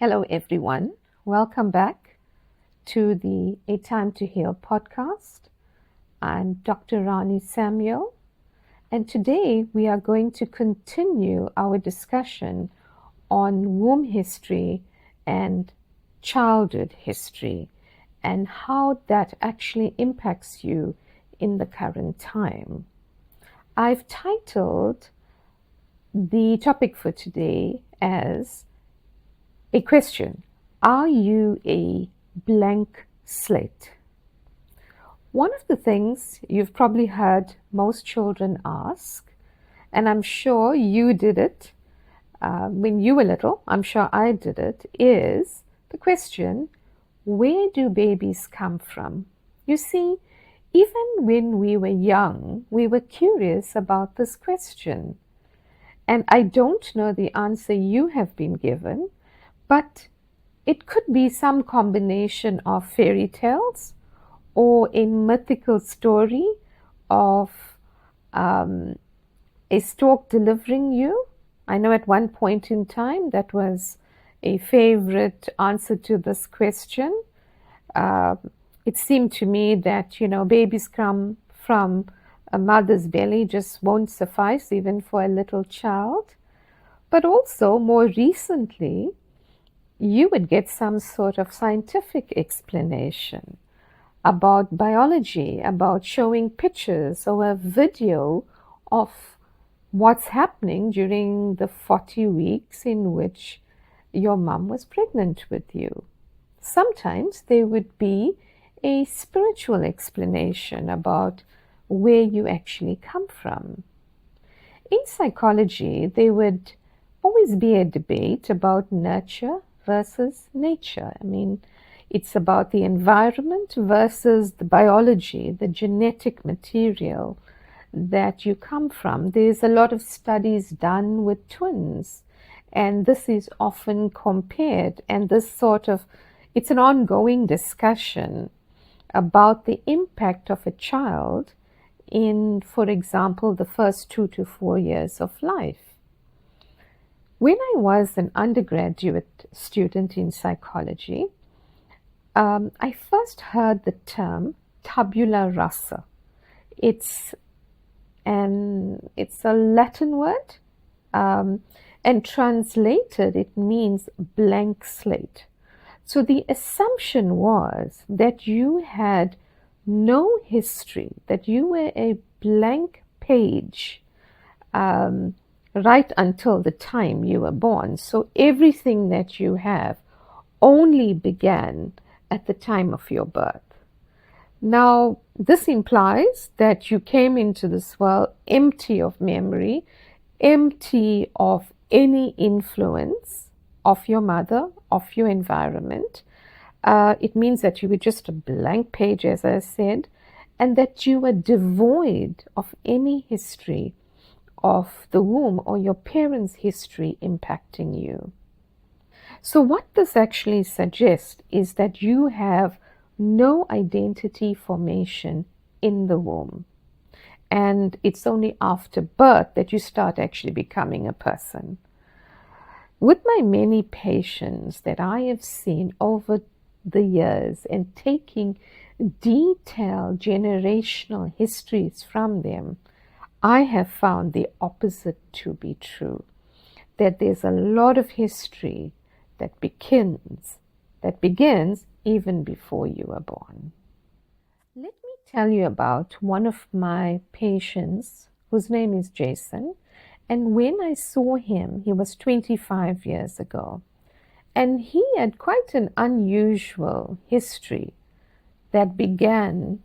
Hello, everyone. Welcome back to the A Time to Heal podcast. I'm Dr. Rani Samuel, and today we are going to continue our discussion on womb history and childhood history and how that actually impacts you in the current time. I've titled the topic for today as a question: are you a blank slate? One of the things you've probably heard most children ask, and I'm sure you did it when you were little, I'm sure I did it, is the question, where do babies come from? You see, even when we were young, we were curious about this question. And I don't know the answer you have been given, but it could be some combination of fairy tales or a mythical story of a stork delivering you. I know at one point in time that was a favorite answer to this question. It seemed to me that, babies come from a mother's belly just won't suffice even for a little child. But also, more recently, you would get some sort of scientific explanation about biology, about showing pictures or a video of what's happening during the 40 weeks in which your mom was pregnant with you. Sometimes there would be a spiritual explanation about where you actually come from. In psychology, there would always be a debate about nurture versus nature. I mean, it's about the environment versus the biology, the genetic material that you come from. There's a lot of studies done with twins, and this is often compared, and it's an ongoing discussion about the impact of a child in, for example, the first 2 to 4 years of life. When I was an undergraduate student in psychology, I first heard the term Tabula Rasa. It's a Latin word, and translated it means blank slate. So the assumption was that you had no history, that you were a blank page right until the time you were born. So everything that you have only began at the time of your birth. Now, this implies that you came into this world empty of memory, empty of any influence of your mother, of your environment. It means that you were just a blank page, as I said, and that you were devoid of any history of the womb or your parents' history impacting you. So what this actually suggests is that you have no identity formation in the womb. And it's only after birth that you start actually becoming a person. With my many patients that I have seen over the years and taking detailed generational histories from them, I have found the opposite to be true, that there's a lot of history that begins even before you were born. Let me tell you about one of my patients whose name is Jason. And when I saw him, he was 25 years ago. And he had quite an unusual history that began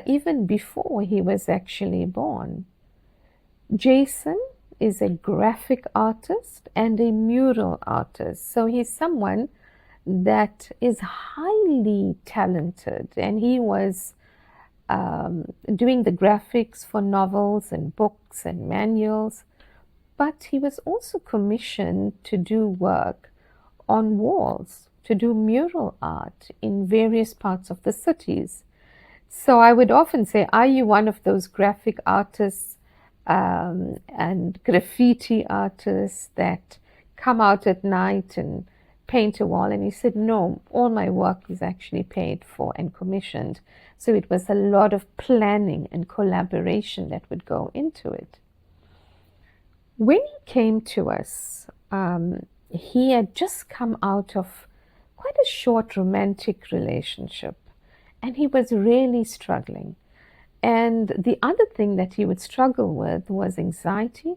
even before he was actually born. Jason is a graphic artist and a mural artist. So he's someone that is highly talented, and he was doing the graphics for novels and books and manuals, but he was also commissioned to do work on walls, to do mural art in various parts of the cities. So I would often say, are you one of those graphic artists and graffiti artists that come out at night and paint a wall. And he said, no, all my work is actually paid for and commissioned. So it was a lot of planning and collaboration that would go into it. When he came to us, he had just come out of quite a short romantic relationship, and he was really struggling. And the other thing that he would struggle with was anxiety,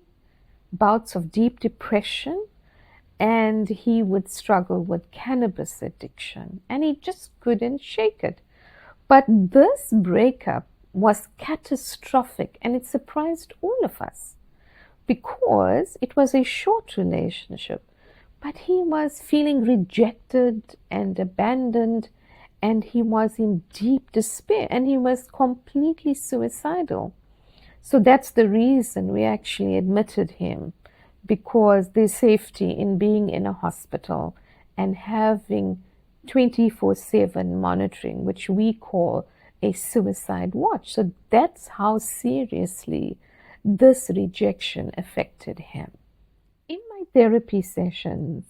bouts of deep depression, and he would struggle with cannabis addiction, and he just couldn't shake it. But this breakup was catastrophic, and it surprised all of us because it was a short relationship, but he was feeling rejected and abandoned, and he was in deep despair, and he was completely suicidal. So that's the reason we actually admitted him, because there's safety in being in a hospital and having 24/7 monitoring, which we call a suicide watch. So that's how seriously this rejection affected him. In my therapy sessions,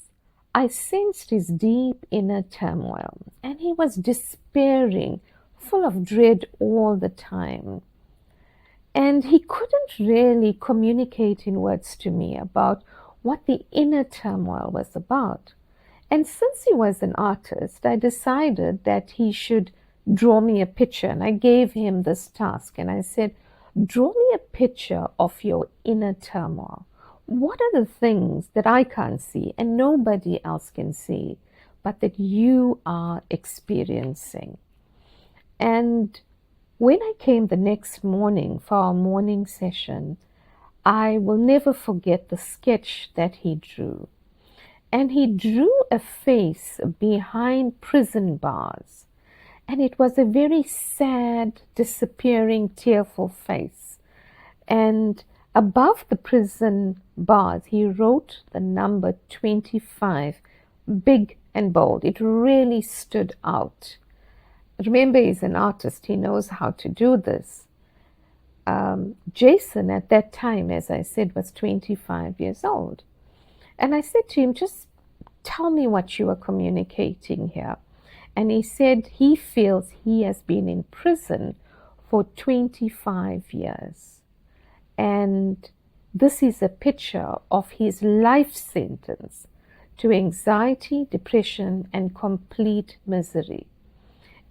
I sensed his deep inner turmoil, and he was despairing, full of dread all the time. And he couldn't really communicate in words to me about what the inner turmoil was about. And since he was an artist, I decided that he should draw me a picture. And I gave him this task. And I said, draw me a picture of your inner turmoil. What are the things that I can't see and nobody else can see, but that you are experiencing? And when I came the next morning for our morning session, I will never forget the sketch that he drew. And he drew a face behind prison bars. And it was a very sad, disappearing, tearful face. And above the prison bars, he wrote the number 25, big and bold. It really stood out. Remember, he's an artist. He knows how to do this. Jason, at that time, as I said, was 25 years old. And I said to him, just tell me what you are communicating here. And he said he feels he has been in prison for 25 years. And this is a picture of his life sentence to anxiety, depression, and complete misery.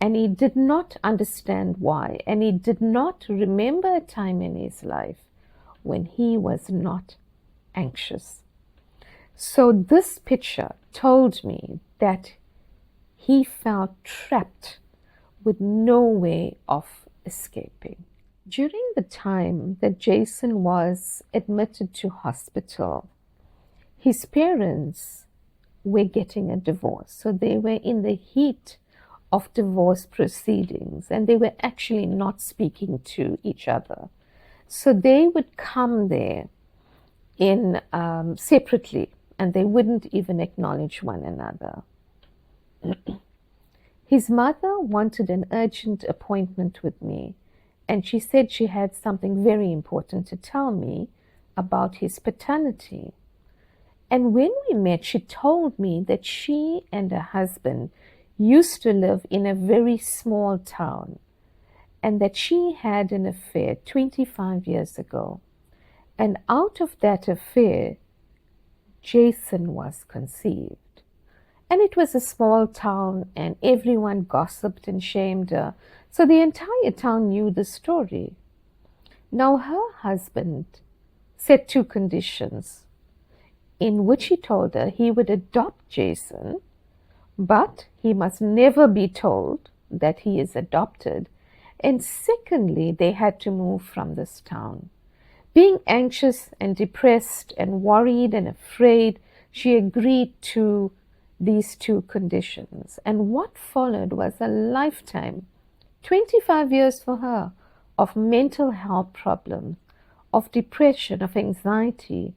And he did not understand why. And he did not remember a time in his life when he was not anxious. So this picture told me that he felt trapped with no way of escaping. During the time that Jason was admitted to hospital, his parents were getting a divorce. So they were in the heat of divorce proceedings, and they were actually not speaking to each other. So they would come there in separately, and they wouldn't even acknowledge one another. His mother wanted an urgent appointment with me, and she said she had something very important to tell me about his paternity. And when we met, she told me that she and her husband used to live in a very small town, and that she had an affair 25 years ago. And out of that affair, Jason was conceived. And it was a small town, and everyone gossiped and shamed her. So the entire town knew the story. Now her husband set two conditions, in which he told her he would adopt Jason, but he must never be told that he is adopted. And secondly, they had to move from this town. Being anxious and depressed and worried and afraid, she agreed to these two conditions. And what followed was a lifetime, 25 years for her, of mental health problems, of depression, of anxiety,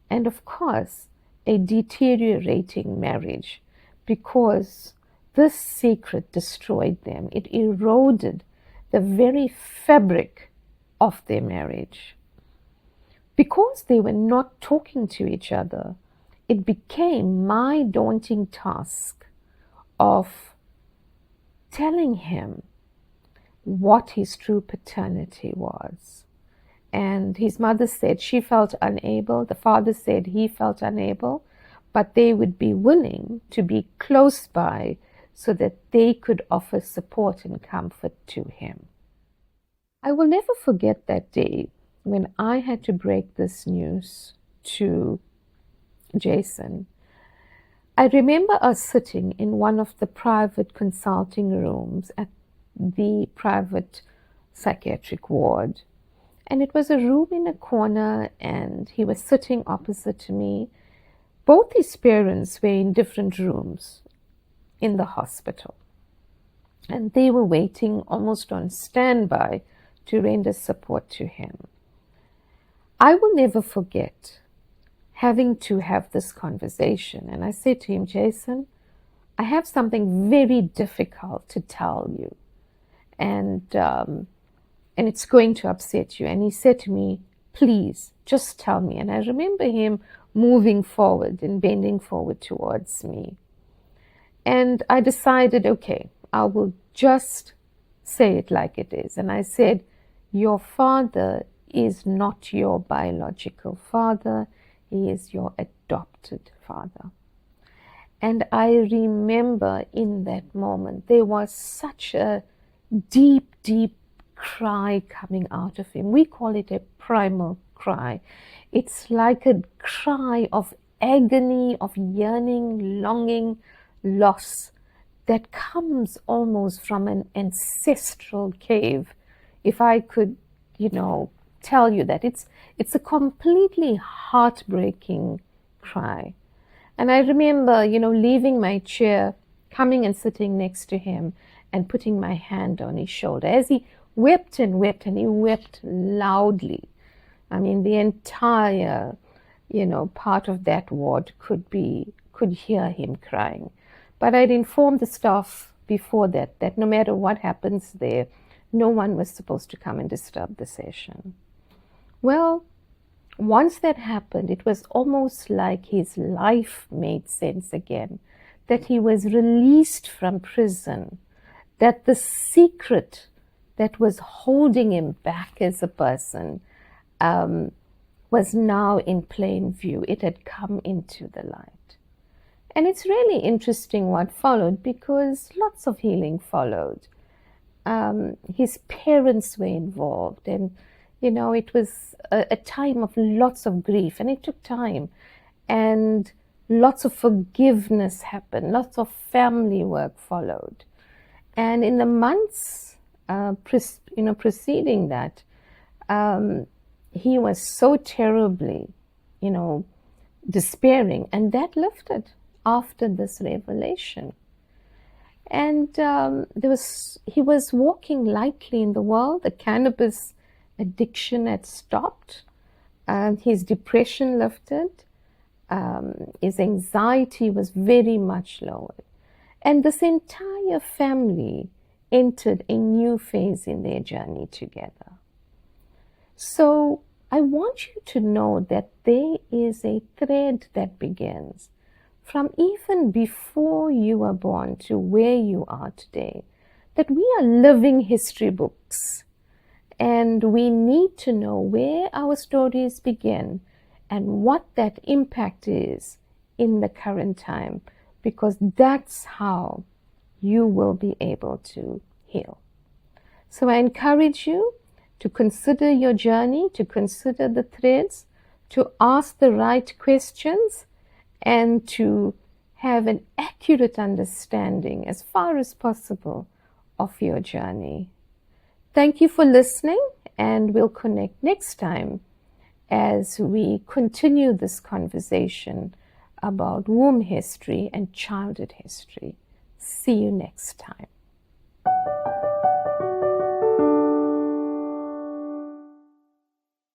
and of course, a deteriorating marriage, because this secret destroyed them. It eroded the very fabric of their marriage. Because they were not talking to each other, it became my daunting task of telling him what his true paternity was. And his mother said she felt unable. The father said he felt unable, but they would be willing to be close by so that they could offer support and comfort to him. I will never forget that day when I had to break this news to Jason. I remember us sitting in one of the private consulting rooms at the private psychiatric ward. And it was a room in a corner, and he was sitting opposite to me. Both his parents were in different rooms in the hospital. And they were waiting almost on standby to render support to him. I will never forget having to have this conversation. And I said to him, Jason, I have something very difficult to tell you. And it's going to upset you. And he said to me, please, just tell me. And I remember him moving forward and bending forward towards me. And I decided, okay, I will just say it like it is. And I said, your father is not your biological father. He is your adopted father. And I remember in that moment, there was such a deep, deep cry coming out of him. We call it a primal cry. It's like a cry of agony, of yearning, longing, loss that comes almost from an ancestral cave. If I could, tell you that it's a completely heartbreaking cry. And I remember, leaving my chair, coming and sitting next to him and putting my hand on his shoulder as he wept and wept, and he wept loudly. I mean, the entire, part of that ward could hear him crying. But I'd informed the staff before that no matter what happens there, no one was supposed to come and disturb the session. Well, once that happened, it was almost like his life made sense again, that he was released from prison, that the secret that was holding him back as a person was now in plain view. It had come into the light. And it's really interesting what followed, because lots of healing followed. His parents were involved, and it was a time of lots of grief, and it took time, and lots of forgiveness happened, lots of family work followed. And in the months preceding that, he was so terribly, despairing, and that lifted after this revelation. And he was walking lightly in the world. The cannabis addiction had stopped. His depression lifted. His anxiety was very much lowered. And this entire family entered a new phase in their journey together. So I want you to know that there is a thread that begins from even before you were born to where you are today, that we are living history books, and we need to know where our stories begin and what that impact is in the current time, because that's how you will be able to heal. So I encourage you to consider your journey, to consider the threads, to ask the right questions, and to have an accurate understanding as far as possible of your journey. Thank you for listening, and we'll connect next time as we continue this conversation about womb history and childhood history. See you next time.